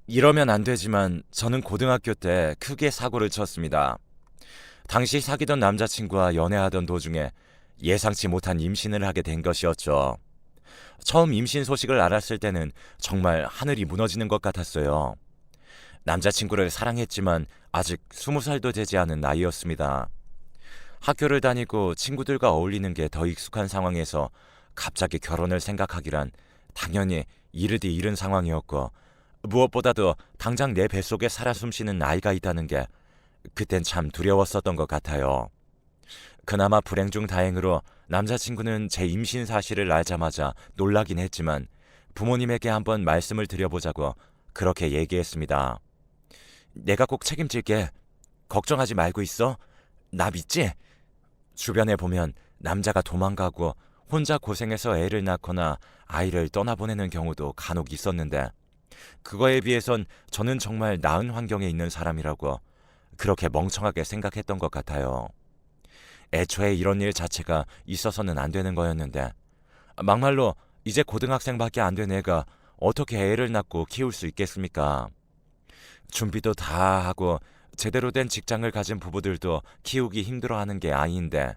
이러면 안 되지만 저는 고등학교 때 크게 사고를 쳤습니다. 당시 사귀던 남자친구와 연애하던 도중에 예상치 못한 임신을 하게 된 것이었죠. 처음 임신 소식을 알았을 때는 정말 하늘이 무너지는 것 같았어요. 남자친구를 사랑했지만 아직 20살도 되지 않은 나이였습니다. 학교를 다니고 친구들과 어울리는 게 더 익숙한 상황에서 갑자기 결혼을 생각하기란 당연히 이르디 이른 상황이었고, 무엇보다도 당장 내 뱃속에 살아 숨쉬는 아이가 있다는 게 그땐 참 두려웠었던 것 같아요. 그나마 불행 중 다행으로 남자친구는 제 임신 사실을 알자마자 놀라긴 했지만 부모님에게 한번 말씀을 드려보자고 그렇게 얘기했습니다. 내가 꼭 책임질게. 걱정하지 말고 있어. 나 믿지? 주변에 보면 남자가 도망가고 혼자 고생해서 애를 낳거나 아이를 떠나보내는 경우도 간혹 있었는데, 그거에 비해선 저는 정말 나은 환경에 있는 사람이라고 그렇게 멍청하게 생각했던 것 같아요. 애초에 이런 일 자체가 있어서는 안 되는 거였는데, 막말로 이제 고등학생밖에 안 된 애가 어떻게 애를 낳고 키울 수 있겠습니까? 준비도 다 하고 제대로 된 직장을 가진 부부들도 키우기 힘들어하는 게 아이인데,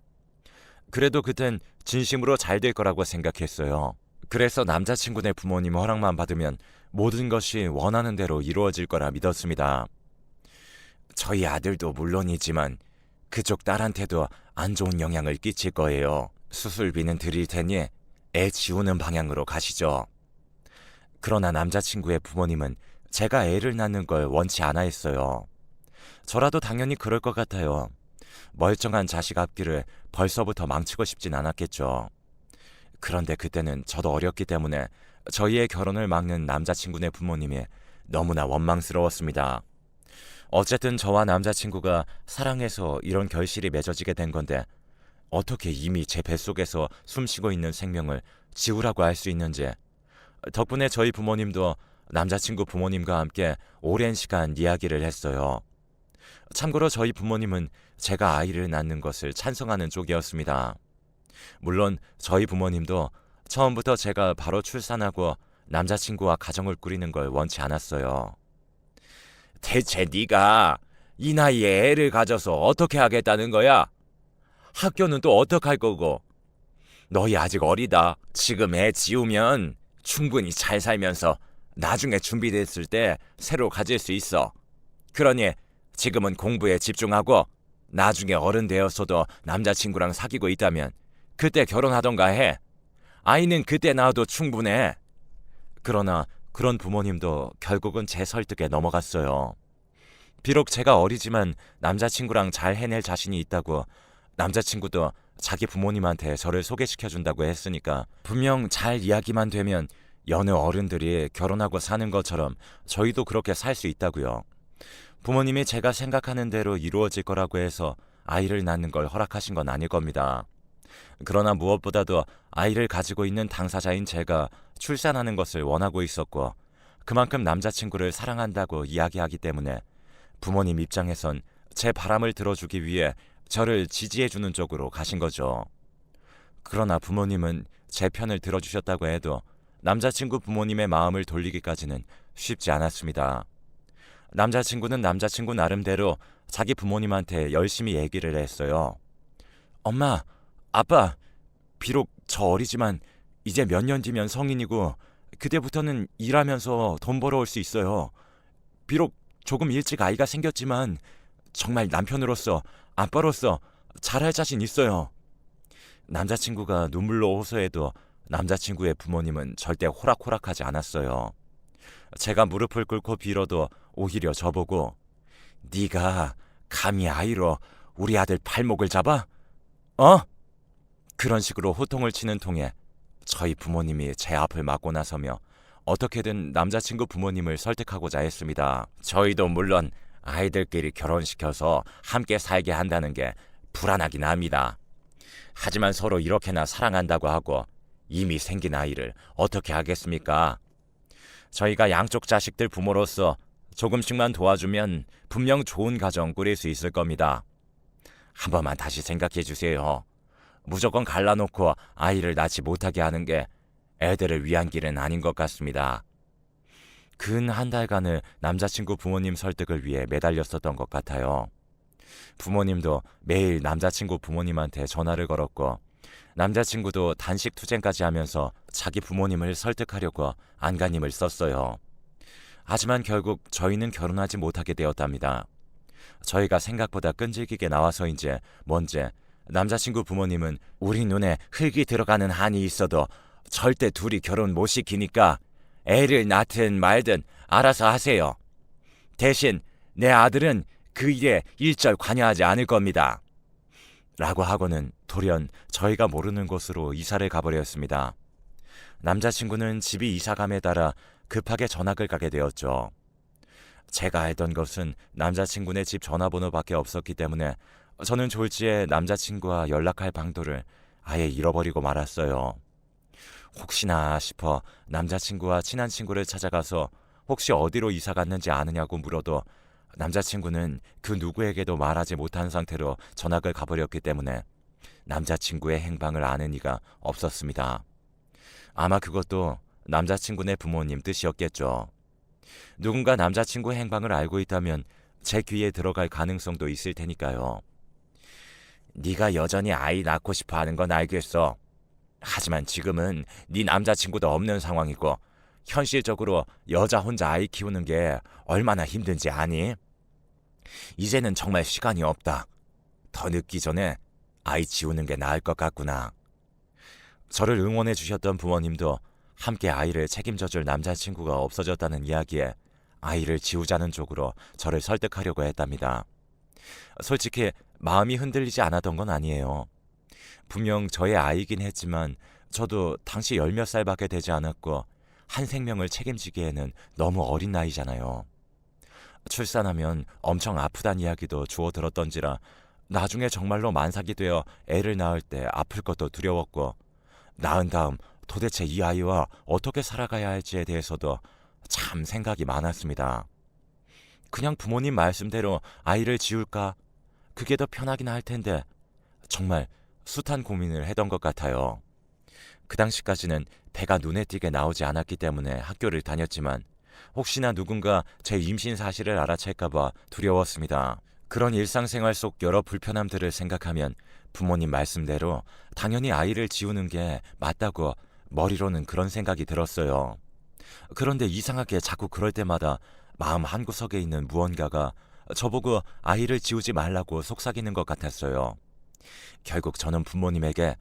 그래도 그땐 진심으로 잘 될 거라고 생각했어요. 그래서 남자친구네 부모님 허락만 받으면 모든 것이 원하는 대로 이루어질 거라 믿었습니다. 저희 아들도 물론이지만 그쪽 딸한테도 안 좋은 영향을 끼칠 거예요. 수술비는 드릴 테니 애 지우는 방향으로 가시죠. 그러나 남자친구의 부모님은 제가 애를 낳는 걸 원치 않아 했어요. 저라도 당연히 그럴 것 같아요. 멀쩡한 자식 앞길을 벌써부터 망치고 싶진 않았겠죠. 그런데 그때는 저도 어렸기 때문에 저희의 결혼을 막는 남자친구네 부모님이 너무나 원망스러웠습니다. 어쨌든 저와 남자친구가 사랑해서 이런 결실이 맺어지게 된 건데, 어떻게 이미 제 뱃속에서 숨쉬고 있는 생명을 지우라고 할 수 있는지, 덕분에 저희 부모님도 남자친구 부모님과 함께 오랜 시간 이야기를 했어요. 참고로 저희 부모님은 제가 아이를 낳는 것을 찬성하는 쪽이었습니다. 물론 저희 부모님도 처음부터 제가 바로 출산하고 남자친구와 가정을 꾸리는 걸 원치 않았어요. 대체 네가 이 나이에 애를 가져서 어떻게 하겠다는 거야? 학교는 또 어떡할 거고? 너희 아직 어리다. 지금 애 지우면 충분히 잘 살면서 나중에 준비됐을 때 새로 가질 수 있어. 그러니 지금은 공부에 집중하고 나중에 어른 되어서도 남자친구랑 사귀고 있다면 그때 결혼하던가 해. 아이는 그때 낳아도 충분해. 그러나 그런 부모님도 결국은 제 설득에 넘어갔어요. 비록 제가 어리지만 남자친구랑 잘 해낼 자신이 있다고, 남자친구도 자기 부모님한테 저를 소개시켜준다고 했으니까 분명 잘 이야기만 되면 여느 어른들이 결혼하고 사는 것처럼 저희도 그렇게 살 수 있다고요. 부모님이 제가 생각하는 대로 이루어질 거라고 해서 아이를 낳는 걸 허락하신 건 아닐 겁니다. 그러나 무엇보다도 아이를 가지고 있는 당사자인 제가 출산하는 것을 원하고 있었고, 그만큼 남자친구를 사랑한다고 이야기하기 때문에 부모님 입장에선 제 바람을 들어주기 위해 저를 지지해주는 쪽으로 가신 거죠. 그러나 부모님은 제 편을 들어주셨다고 해도 남자친구 부모님의 마음을 돌리기까지는 쉽지 않았습니다. 남자친구는 남자친구 나름대로 자기 부모님한테 열심히 얘기를 했어요. 엄마, 아빠, 비록 저 어리지만 이제 몇 년 뒤면 성인이고 그때부터는 일하면서 돈 벌어올 수 있어요. 비록 조금 일찍 아이가 생겼지만 정말 남편으로서, 아빠로서 잘할 자신 있어요. 남자친구가 눈물로 호소해도 남자친구의 부모님은 절대 호락호락하지 않았어요. 제가 무릎을 꿇고 빌어도 오히려 저보고 네가 감히 아이로 우리 아들 발목을 잡아? 어? 그런 식으로 호통을 치는 통에 저희 부모님이 제 앞을 막고 나서며 어떻게든 남자친구 부모님을 설득하고자 했습니다. 저희도 물론 아이들끼리 결혼시켜서 함께 살게 한다는 게 불안하긴 합니다. 하지만 서로 이렇게나 사랑한다고 하고 이미 생긴 아이를 어떻게 하겠습니까? 저희가 양쪽 자식들 부모로서 조금씩만 도와주면 분명 좋은 가정 꾸릴 수 있을 겁니다. 한 번만 다시 생각해 주세요. 무조건 갈라놓고 아이를 낳지 못하게 하는 게 애들을 위한 길은 아닌 것 같습니다. 근 한 달간을 남자친구 부모님 설득을 위해 매달렸었던 것 같아요. 부모님도 매일 남자친구 부모님한테 전화를 걸었고 남자친구도 단식 투쟁까지 하면서 자기 부모님을 설득하려고 안간힘을 썼어요. 하지만 결국 저희는 결혼하지 못하게 되었답니다. 저희가 생각보다 끈질기게 나와서인지 뭔지 남자친구 부모님은 우리 눈에 흙이 들어가는 한이 있어도 절대 둘이 결혼 못 시키니까 애를 낳든 말든 알아서 하세요. 대신 내 아들은 그 일에 일절 관여하지 않을 겁니다. 라고 하고는 돌연 저희가 모르는 곳으로 이사를 가버렸습니다. 남자친구는 집이 이사감에 따라 급하게 전학을 가게 되었죠. 제가 알던 것은 남자친구네 집 전화번호밖에 없었기 때문에 저는 졸지에 남자친구와 연락할 방도를 아예 잃어버리고 말았어요. 혹시나 싶어 남자친구와 친한 친구를 찾아가서 혹시 어디로 이사 갔는지 아느냐고 물어도 남자친구는 그 누구에게도 말하지 못한 상태로 전학을 가버렸기 때문에 남자친구의 행방을 아는 이가 없었습니다. 아마 그것도 남자친구네 부모님 뜻이었겠죠. 누군가 남자친구 행방을 알고 있다면 제 귀에 들어갈 가능성도 있을 테니까요. 네가 여전히 아이 낳고 싶어 하는 건 알겠어. 하지만 지금은 네 남자친구도 없는 상황이고 현실적으로 여자 혼자 아이 키우는 게 얼마나 힘든지 아니? 이제는 정말 시간이 없다. 더 늦기 전에 아이 지우는 게 나을 것 같구나. 저를 응원해 주셨던 부모님도 함께 아이를 책임져줄 남자친구가 없어졌다는 이야기에 아이를 지우자는 쪽으로 저를 설득하려고 했답니다. 솔직히 마음이 흔들리지 않았던 건 아니에요. 분명 저의 아이긴 했지만 저도 당시 열 몇 살밖에 되지 않았고 한 생명을 책임지기에는 너무 어린 나이잖아요. 출산하면 엄청 아프단 이야기도 주워 들었던지라 나중에 정말로 만삭이 되어 애를 낳을 때 아플 것도 두려웠고 낳은 다음 도대체 이 아이와 어떻게 살아가야 할지에 대해서도 참 생각이 많았습니다. 그냥 부모님 말씀대로 아이를 지울까? 그게 더 편하긴 할 텐데 정말 숱한 고민을 했던 것 같아요. 그 당시까지는 배가 눈에 띄게 나오지 않았기 때문에 학교를 다녔지만 혹시나 누군가 제 임신 사실을 알아챌까봐 두려웠습니다. 그런 일상생활 속 여러 불편함들을 생각하면 부모님 말씀대로 당연히 아이를 지우는 게 맞다고 머리로는 그런 생각이 들었어요. 그런데 이상하게 자꾸 그럴 때마다 마음 한구석에 있는 무언가가 저보고 아이를 지우지 말라고 속삭이는 것 같았어요. 결국 저는 부모님에게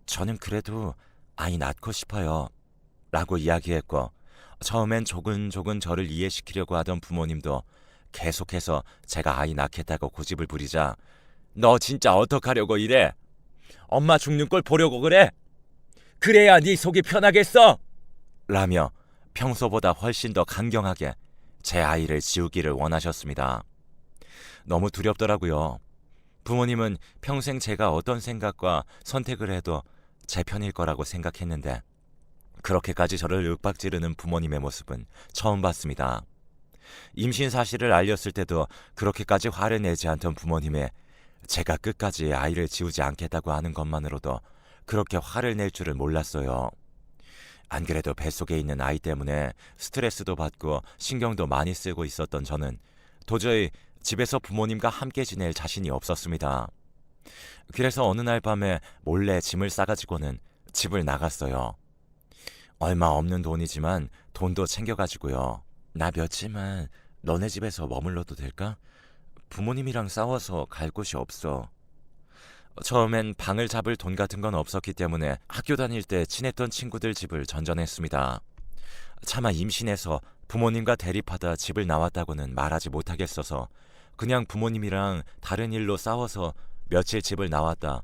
저는 그래도 아이 낳고 싶어요 라고 이야기했고 처음엔 조근조근 저를 이해시키려고 하던 부모님도 계속해서 제가 아이 낳겠다고 고집을 부리자 너 진짜 어떡하려고 이래? 엄마 죽는 걸 보려고 그래? 그래야 네 속이 편하겠어? 라며 평소보다 훨씬 더 강경하게 제 아이를 지우기를 원하셨습니다. 너무 두렵더라고요. 부모님은 평생 제가 어떤 생각과 선택을 해도 제 편일 거라고 생각했는데 그렇게까지 저를 윽박지르는 부모님의 모습은 처음 봤습니다. 임신 사실을 알렸을 때도 그렇게까지 화를 내지 않던 부모님의 제가 끝까지 아이를 지우지 않겠다고 하는 것만으로도 그렇게 화를 낼 줄을 몰랐어요. 안 그래도 뱃속에 있는 아이 때문에 스트레스도 받고 신경도 많이 쓰고 있었던 저는 도저히 집에서 부모님과 함께 지낼 자신이 없었습니다. 그래서 어느 날 밤에 몰래 짐을 싸가지고는 집을 나갔어요. 얼마 없는 돈이지만 돈도 챙겨가지고요. 나 며칠만 너네 집에서 머물러도 될까? 부모님이랑 싸워서 갈 곳이 없어. 처음엔 방을 잡을 돈 같은 건 없었기 때문에 학교 다닐 때 친했던 친구들 집을 전전했습니다. 차마 임신해서 부모님과 대립하다 집을 나왔다고는 말하지 못하겠어서 그냥 부모님이랑 다른 일로 싸워서 며칠 집을 나왔다.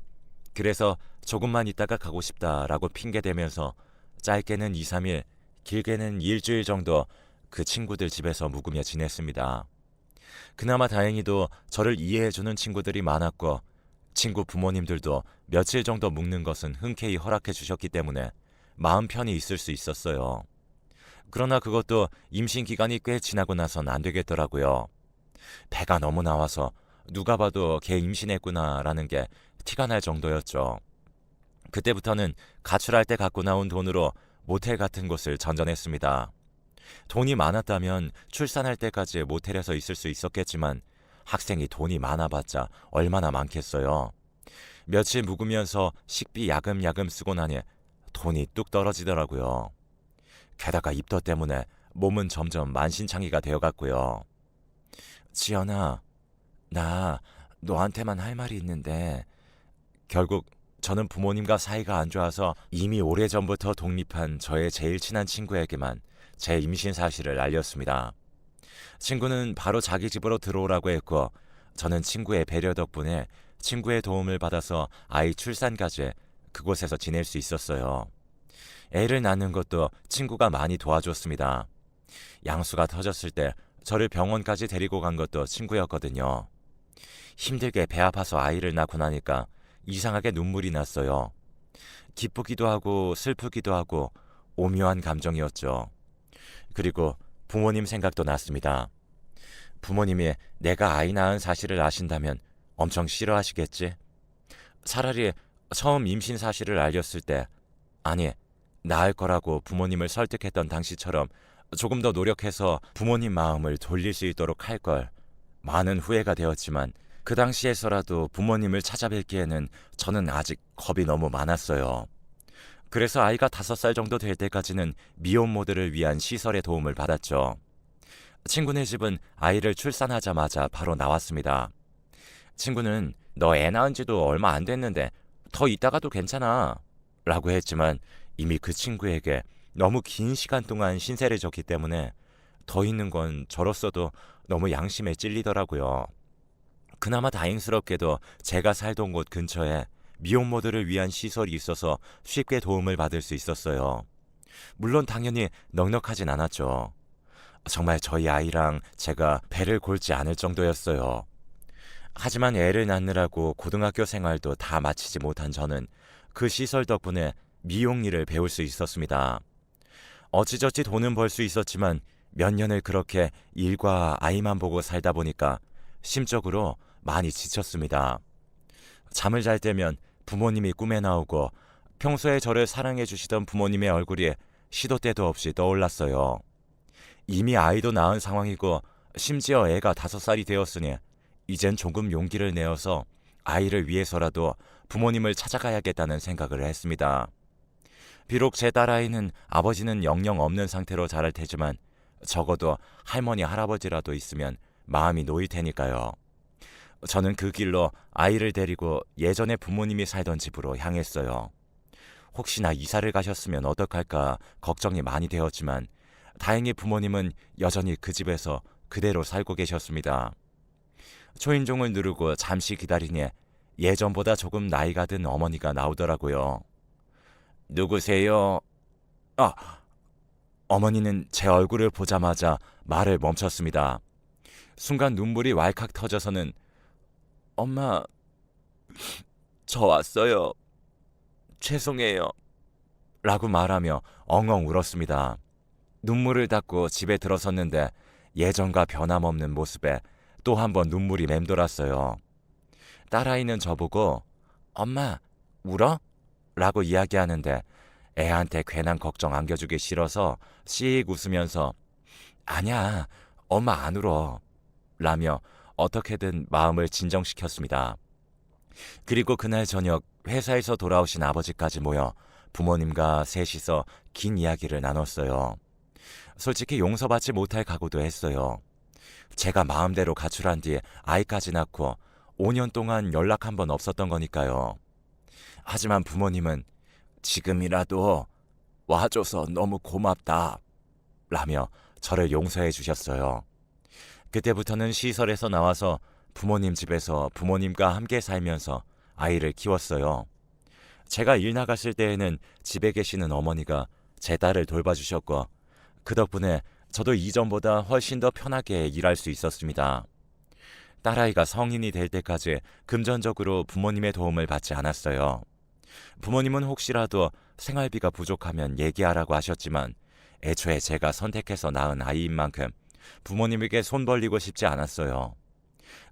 그래서 조금만 있다가 가고 싶다라고 핑계대면서 짧게는 2, 3일, 길게는 일주일 정도 그 친구들 집에서 묵으며 지냈습니다. 그나마 다행히도 저를 이해해주는 친구들이 많았고 친구 부모님들도 며칠 정도 묵는 것은 흔쾌히 허락해 주셨기 때문에 마음 편히 있을 수 있었어요. 그러나 그것도 임신 기간이 꽤 지나고 나선 안 되겠더라고요. 배가 너무 나와서 누가 봐도 걔 임신했구나라는 게 티가 날 정도였죠. 그때부터는 가출할 때 갖고 나온 돈으로 모텔 같은 곳을 전전했습니다. 돈이 많았다면 출산할 때까지 모텔에서 있을 수 있었겠지만 학생이 돈이 많아봤자 얼마나 많겠어요. 며칠 묵으면서 식비 야금야금 쓰고 나니 돈이 뚝 떨어지더라고요. 게다가 입덧 때문에 몸은 점점 만신창이가 되어갔고요. 지연아, 나 너한테만 할 말이 있는데 결국 저는 부모님과 사이가 안 좋아서 이미 오래전부터 독립한 저의 제일 친한 친구에게만 제 임신 사실을 알렸습니다. 친구는 바로 자기 집으로 들어오라고 했고 저는 친구의 배려 덕분에 친구의 도움을 받아서 아이 출산까지 그곳에서 지낼 수 있었어요. 애를 낳는 것도 친구가 많이 도와줬습니다. 양수가 터졌을 때 저를 병원까지 데리고 간 것도 친구였거든요. 힘들게 배 아파서 아이를 낳고 나니까 이상하게 눈물이 났어요. 기쁘기도 하고 슬프기도 하고 오묘한 감정이었죠. 그리고 부모님 생각도 났습니다. 부모님이 내가 아이 낳은 사실을 아신다면 엄청 싫어하시겠지? 차라리 처음 임신 사실을 알렸을 때, 아니, 낳을 거라고 부모님을 설득했던 당시처럼 조금 더 노력해서 부모님 마음을 돌릴 수 있도록 할 걸. 많은 후회가 되었지만 그 당시에서라도 부모님을 찾아뵐기에는 저는 아직 겁이 너무 많았어요. 그래서 아이가 5살 정도 될 때까지는 미혼모들을 위한 시설의 도움을 받았죠. 친구네 집은 아이를 출산하자마자 바로 나왔습니다. 친구는 너 애 낳은 지도 얼마 안 됐는데 더 있다가도 괜찮아 라고 했지만 이미 그 친구에게 너무 긴 시간 동안 신세를 졌기 때문에 더 있는 건 저로서도 너무 양심에 찔리더라고요. 그나마 다행스럽게도 제가 살던 곳 근처에 미혼모들을 위한 시설이 있어서 쉽게 도움을 받을 수 있었어요. 물론 당연히 넉넉하진 않았죠. 정말 저희 아이랑 제가 배를 골지 않을 정도였어요. 하지만 애를 낳느라고 고등학교 생활도 다 마치지 못한 저는 그 시설 덕분에 미용 일을 배울 수 있었습니다. 어찌저찌 돈은 벌 수 있었지만 몇 년을 그렇게 일과 아이만 보고 살다 보니까 심적으로 많이 지쳤습니다. 잠을 잘 때면 부모님이 꿈에 나오고 평소에 저를 사랑해 주시던 부모님의 얼굴이 시도 때도 없이 떠올랐어요. 이미 아이도 낳은 상황이고 심지어 애가 5살이 되었으니 이젠 조금 용기를 내어서 아이를 위해서라도 부모님을 찾아가야겠다는 생각을 했습니다. 비록 제 딸아이는 아버지는 영영 없는 상태로 자랄 테지만 적어도 할머니 할아버지라도 있으면 마음이 놓일 테니까요. 저는 그 길로 아이를 데리고 예전에 부모님이 살던 집으로 향했어요. 혹시나 이사를 가셨으면 어떡할까 걱정이 많이 되었지만 다행히 부모님은 여전히 그 집에서 그대로 살고 계셨습니다. 초인종을 누르고 잠시 기다리니 예전보다 조금 나이가 든 어머니가 나오더라고요. 누구세요? 아, 어머니는 제 얼굴을 보자마자 말을 멈췄습니다. 순간 눈물이 왈칵 터져서는 엄마, 저 왔어요. 죄송해요. 라고 말하며 엉엉 울었습니다. 눈물을 닦고 집에 들어섰는데 예전과 변함없는 모습에 또 한 번 눈물이 맴돌았어요. 딸아이는 저보고 엄마, 울어? 라고 이야기하는데 애한테 괜한 걱정 안겨주기 싫어서 씩 웃으면서 아냐, 엄마 안 울어. 라며 어떻게든 마음을 진정시켰습니다. 그리고 그날 저녁 회사에서 돌아오신 아버지까지 모여 부모님과 셋이서 긴 이야기를 나눴어요. 솔직히 용서받지 못할 각오도 했어요. 제가 마음대로 가출한 뒤에 아이까지 낳고 5년 동안 연락 한 번 없었던 거니까요. 하지만 부모님은 지금이라도 와줘서 너무 고맙다 라며 저를 용서해 주셨어요. 그때부터는 시설에서 나와서 부모님 집에서 부모님과 함께 살면서 아이를 키웠어요. 제가 일 나갔을 때에는 집에 계시는 어머니가 제 딸을 돌봐주셨고 그 덕분에 저도 이전보다 훨씬 더 편하게 일할 수 있었습니다. 딸아이가 성인이 될 때까지 금전적으로 부모님의 도움을 받지 않았어요. 부모님은 혹시라도 생활비가 부족하면 얘기하라고 하셨지만 애초에 제가 선택해서 낳은 아이인 만큼 부모님에게 손 벌리고 싶지 않았어요.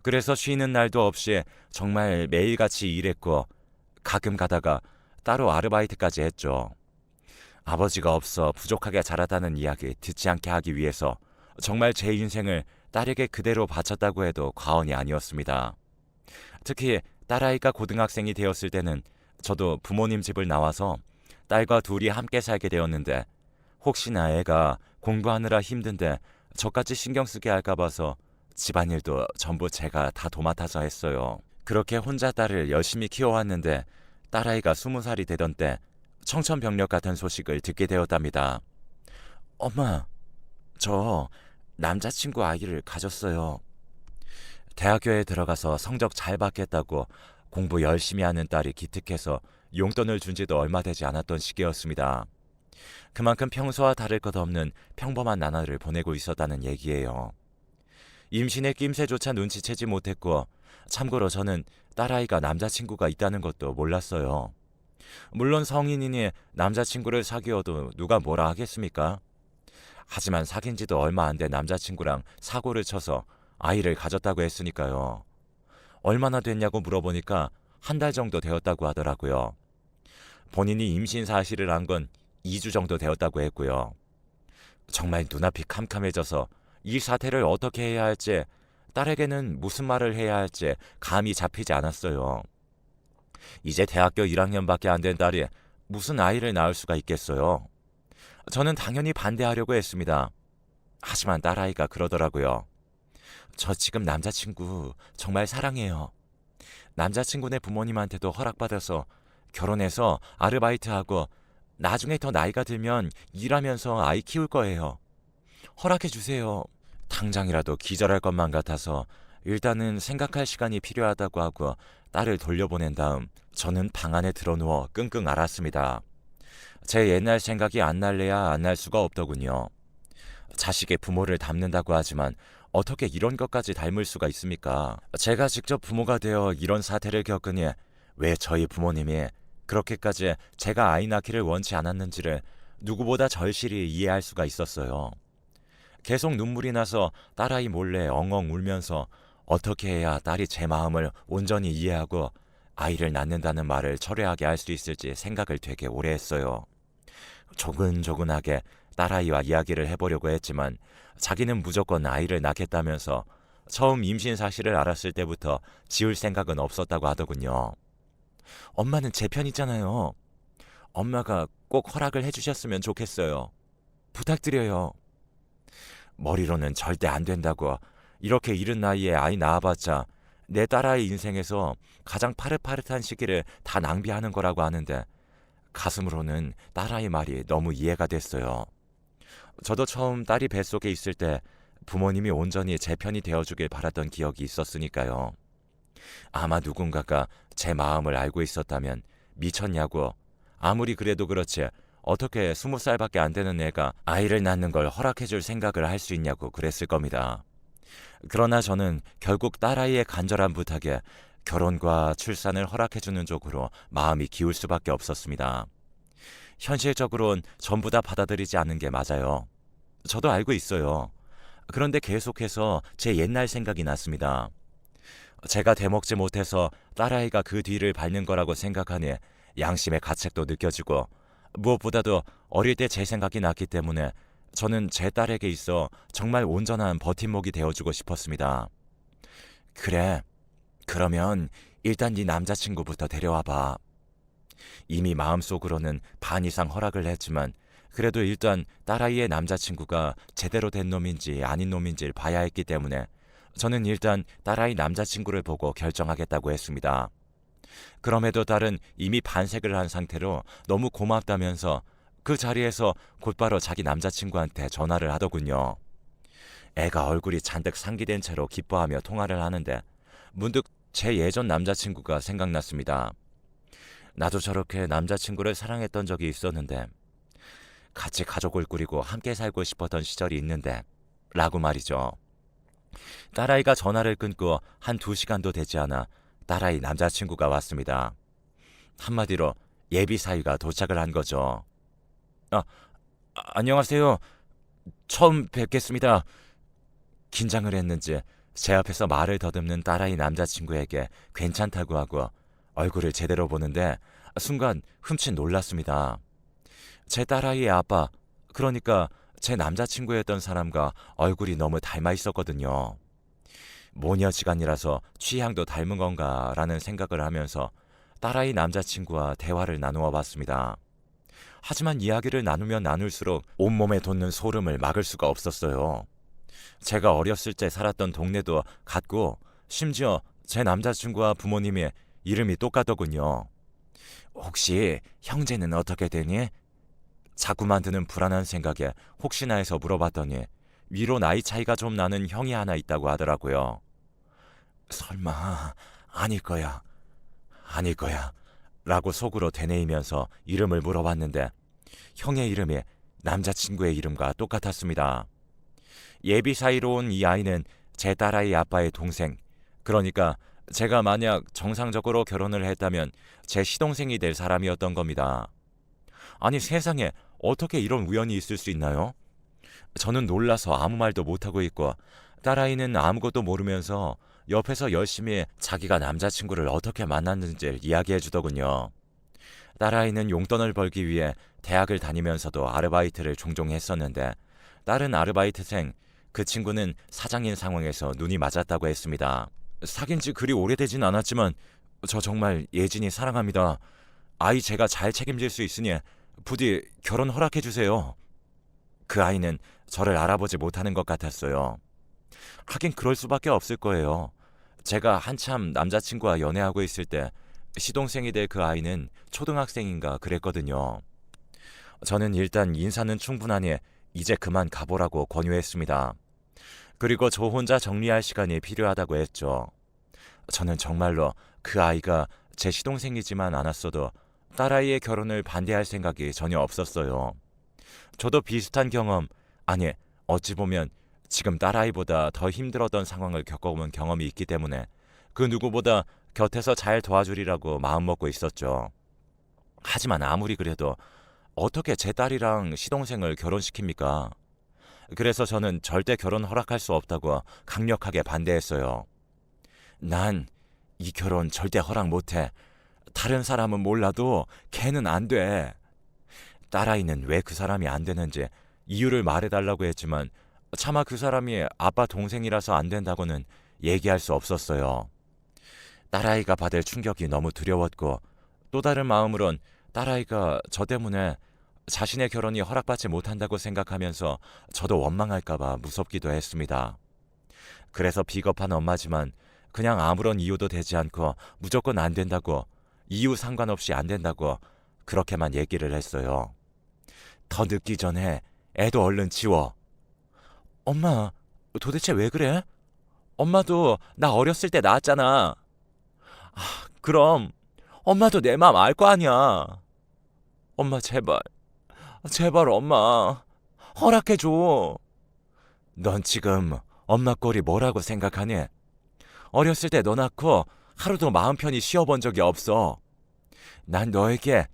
그래서 쉬는 날도 없이 정말 매일같이 일했고 가끔 가다가 따로 아르바이트까지 했죠. 아버지가 없어 부족하게 자랐다는 이야기 듣지 않게 하기 위해서 정말 제 인생을 딸에게 그대로 바쳤다고 해도 과언이 아니었습니다. 특히 딸아이가 고등학생이 되었을 때는 저도 부모님 집을 나와서 딸과 둘이 함께 살게 되었는데 혹시나 애가 공부하느라 힘든데 저까지 신경 쓰게 할까 봐서 집안일도 전부 제가 다 도맡아서 했어요. 그렇게 혼자 딸을 열심히 키워왔는데 딸아이가 20살이 되던 때 청천벽력 같은 소식을 듣게 되었답니다. 엄마, 저 남자친구 아이를 가졌어요. 대학교에 들어가서 성적 잘 받겠다고 공부 열심히 하는 딸이 기특해서 용돈을 준 지도 얼마 되지 않았던 시기였습니다. 그만큼 평소와 다를 것 없는 평범한 나날을 보내고 있었다는 얘기예요. 임신의 낌새조차 눈치채지 못했고 참고로 저는 딸아이가 남자친구가 있다는 것도 몰랐어요. 물론 성인이니 남자친구를 사귀어도 누가 뭐라 하겠습니까? 하지만 사귄 지도 얼마 안 된 남자친구랑 사고를 쳐서 아이를 가졌다고 했으니까요. 얼마나 됐냐고 물어보니까 한 달 정도 되었다고 하더라고요. 본인이 임신 사실을 안 건 2주 정도 되었다고 했고요. 정말 눈앞이 캄캄해져서 이 사태를 어떻게 해야 할지, 딸에게는 무슨 말을 해야 할지 감이 잡히지 않았어요. 이제 대학교 1학년밖에 안 된 딸이 무슨 아이를 낳을 수가 있겠어요. 저는 당연히 반대하려고 했습니다. 하지만 딸아이가 그러더라고요. 저 지금 남자친구 정말 사랑해요. 남자친구네 부모님한테도 허락받아서 결혼해서 아르바이트하고 나중에 더 나이가 들면 일하면서 아이 키울 거예요. 허락해 주세요. 당장이라도 기절할 것만 같아서 일단은 생각할 시간이 필요하다고 하고 딸을 돌려보낸 다음 저는 방 안에 들어누워 끙끙 앓았습니다. 제 옛날 생각이 안 날래야 안 날 수가 없더군요. 자식의 부모를 닮는다고 하지만 어떻게 이런 것까지 닮을 수가 있습니까? 제가 직접 부모가 되어 이런 사태를 겪으니 왜 저희 부모님이 그렇게까지 제가 아이 낳기를 원치 않았는지를 누구보다 절실히 이해할 수가 있었어요. 계속 눈물이 나서 딸아이 몰래 엉엉 울면서 어떻게 해야 딸이 제 마음을 온전히 이해하고 아이를 낳는다는 말을 철회하게 할 수 있을지 생각을 되게 오래 했어요. 조근조근하게 딸아이와 이야기를 해보려고 했지만 자기는 무조건 아이를 낳겠다면서 처음 임신 사실을 알았을 때부터 지울 생각은 없었다고 하더군요. 엄마는 제 편이잖아요. 엄마가 꼭 허락을 해주셨으면 좋겠어요. 부탁드려요. 머리로는 절대 안 된다고, 이렇게 이른 나이에 아이 낳아봤자 내 딸아이 인생에서 가장 파릇파릇한 시기를 다 낭비하는 거라고 하는데 가슴으로는 딸아이 말이 너무 이해가 됐어요. 저도 처음 딸이 뱃속에 있을 때 부모님이 온전히 제 편이 되어주길 바랐던 기억이 있었으니까요. 아마 누군가가 제 마음을 알고 있었다면 미쳤냐고, 아무리 그래도 그렇지 어떻게 20살밖에 안 되는 애가 아이를 낳는 걸 허락해줄 생각을 할 수 있냐고 그랬을 겁니다. 그러나 저는 결국 딸아이의 간절한 부탁에 결혼과 출산을 허락해주는 쪽으로 마음이 기울 수밖에 없었습니다. 현실적으론 전부 다 받아들이지 않는 게 맞아요. 저도 알고 있어요. 그런데 계속해서 제 옛날 생각이 났습니다. 제가 되먹지 못해서 딸아이가 그 뒤를 밟는 거라고 생각하니 양심의 가책도 느껴지고, 무엇보다도 어릴 때 제 생각이 났기 때문에 저는 제 딸에게 있어 정말 온전한 버팀목이 되어주고 싶었습니다. 그래, 그러면 일단 네 남자친구부터 데려와봐. 이미 마음속으로는 반 이상 허락을 했지만 그래도 일단 딸아이의 남자친구가 제대로 된 놈인지 아닌 놈인지를 봐야 했기 때문에 저는 일단 딸아이 남자친구를 보고 결정하겠다고 했습니다. 그럼에도 딸은 이미 반색을 한 상태로 너무 고맙다면서 그 자리에서 곧바로 자기 남자친구한테 전화를 하더군요. 애가 얼굴이 잔뜩 상기된 채로 기뻐하며 통화를 하는데 문득 제 예전 남자친구가 생각났습니다. 나도 저렇게 남자친구를 사랑했던 적이 있었는데, 같이 가족을 꾸리고 함께 살고 싶었던 시절이 있는데 라고 말이죠. 딸아이가 전화를 끊고 한 2시간도 되지 않아 딸아이 남자친구가 왔습니다. 한마디로 예비 사위가 도착을 한 거죠. 안녕하세요. 처음 뵙겠습니다. 긴장을 했는지 제 앞에서 말을 더듬는 딸아이 남자친구에게 괜찮다고 하고 얼굴을 제대로 보는데 순간 흠칫 놀랐습니다. 제 딸아이의 아빠, 그러니까 제 남자친구였던 사람과 얼굴이 너무 닮아 있었거든요. 모녀지간이라서 취향도 닮은 건가라는 생각을 하면서 딸아이 남자친구와 대화를 나누어 봤습니다. 하지만 이야기를 나누면 나눌수록 온몸에 돋는 소름을 막을 수가 없었어요. 제가 어렸을 때 살았던 동네도 같고 심지어 제 남자친구와 부모님이 이름이 똑같더군요. 혹시 형제는 어떻게 되니? 자꾸만 드는 불안한 생각에 혹시나 해서 물어봤더니 위로 나이 차이가 좀 나는 형이 하나 있다고 하더라고요. 설마 아닐 거야, 아닐 거야 라고 속으로 되뇌이면서 이름을 물어봤는데 형의 이름이 남자친구의 이름과 똑같았습니다. 예비 사이로 온 이 아이는 제 딸아이 아빠의 동생, 그러니까 제가 만약 정상적으로 결혼을 했다면 제 시동생이 될 사람이었던 겁니다. 아니 세상에 어떻게 이런 우연이 있을 수 있나요? 저는 놀라서 아무 말도 못하고 있고 딸아이는 아무것도 모르면서 옆에서 열심히 자기가 남자친구를 어떻게 만났는지 이야기해 주더군요. 딸아이는 용돈을 벌기 위해 대학을 다니면서도 아르바이트를 종종 했었는데 다른 아르바이트생, 그 친구는 사장인 상황에서 눈이 맞았다고 했습니다. 사귄 지 그리 오래되진 않았지만 저 정말 예진이 사랑합니다. 아이 제가 잘 책임질 수 있으니 부디 결혼 허락해 주세요. 그 아이는 저를 알아보지 못하는 것 같았어요. 하긴 그럴 수밖에 없을 거예요. 제가 한참 남자친구와 연애하고 있을 때 시동생이 될 그 아이는 초등학생인가 그랬거든요. 저는 일단 인사는 충분하니 이제 그만 가보라고 권유했습니다. 그리고 저 혼자 정리할 시간이 필요하다고 했죠. 저는 정말로 그 아이가 제 시동생이지만 않았어도 딸아이의 결혼을 반대할 생각이 전혀 없었어요. 저도 비슷한 경험, 아니 어찌 보면 지금 딸아이보다 더 힘들었던 상황을 겪어본 경험이 있기 때문에 그 누구보다 곁에서 잘 도와주리라고 마음먹고 있었죠. 하지만 아무리 그래도 어떻게 제 딸이랑 시동생을 결혼시킵니까? 그래서 저는 절대 결혼 허락할 수 없다고 강력하게 반대했어요. 난 이 결혼 절대 허락 못해. 다른 사람은 몰라도 걔는 안 돼. 딸아이는 왜 그 사람이 안 되는지 이유를 말해달라고 했지만 차마 그 사람이 아빠 동생이라서 안 된다고는 얘기할 수 없었어요. 딸아이가 받을 충격이 너무 두려웠고 또 다른 마음으론 딸아이가 저 때문에 자신의 결혼이 허락받지 못한다고 생각하면서 저도 원망할까봐 무섭기도 했습니다. 그래서 비겁한 엄마지만 그냥 아무런 이유도 되지 않고 무조건 안 된다고, 이유 상관없이 안 된다고 그렇게만 얘기를 했어요. 더 늦기 전에 애도 얼른 지워. 엄마, 도대체 왜 그래? 엄마도 나 어렸을 때 낳았잖아. 아, 그럼 엄마도 내 마음 알 거 아니야. 엄마 제발, 제발 엄마 허락해줘. 넌 지금 엄마 꼴이 뭐라고 생각하니? 어렸을 때 너 낳고 하루도 마음 편히 쉬어본 적이 없어. 난 너에게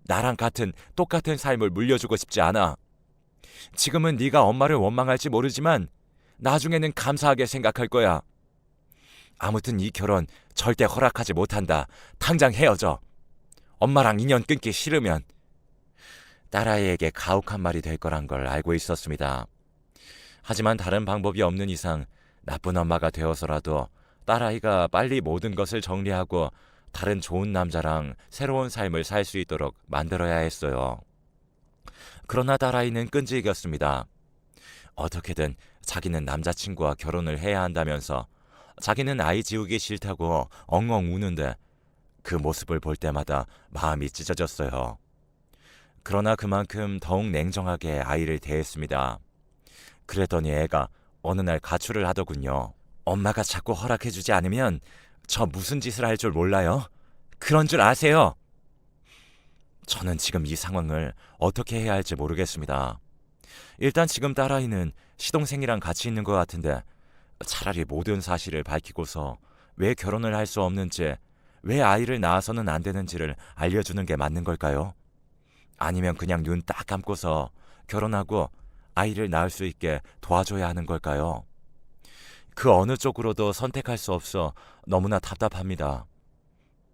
나랑 같은 똑같은 삶을 물려주고 싶지 않아. 지금은 네가 엄마를 원망할지 모르지만 나중에는 감사하게 생각할 거야. 아무튼 이 결혼 절대 허락하지 못한다. 당장 헤어져. 엄마랑 인연 끊기 싫으면. 딸아이에게 가혹한 말이 될 거란 걸 알고 있었습니다. 하지만 다른 방법이 없는 이상 나쁜 엄마가 되어서라도 딸아이가 빨리 모든 것을 정리하고 다른 좋은 남자랑 새로운 삶을 살 수 있도록 만들어야 했어요. 그러나 딸아이는 끈질겼습니다. 어떻게든 자기는 남자친구와 결혼을 해야 한다면서 자기는 아이 지우기 싫다고 엉엉 우는데 그 모습을 볼 때마다 마음이 찢어졌어요. 그러나 그만큼 더욱 냉정하게 아이를 대했습니다. 그랬더니 애가 어느 날 가출을 하더군요. 엄마가 자꾸 허락해주지 않으면 저 무슨 짓을 할 줄 몰라요? 그런 줄 아세요? 저는 지금 이 상황을 어떻게 해야 할지 모르겠습니다. 일단 지금 딸아이는 시동생이랑 같이 있는 것 같은데 차라리 모든 사실을 밝히고서 왜 결혼을 할 수 없는지, 왜 아이를 낳아서는 안 되는지를 알려주는 게 맞는 걸까요? 아니면 그냥 눈 딱 감고서 결혼하고 아이를 낳을 수 있게 도와줘야 하는 걸까요? 그 어느 쪽으로도 선택할 수 없어 너무나 답답합니다.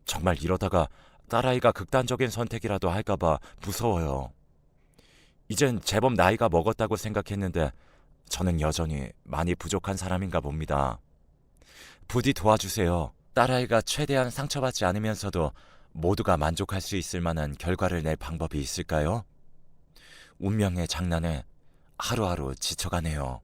정말 이러다가 딸아이가 극단적인 선택이라도 할까봐 무서워요. 이젠 제법 나이가 먹었다고 생각했는데 저는 여전히 많이 부족한 사람인가 봅니다. 부디 도와주세요. 딸아이가 최대한 상처받지 않으면서도 모두가 만족할 수 있을 만한 결과를 낼 방법이 있을까요? 운명의 장난에 하루하루 지쳐가네요.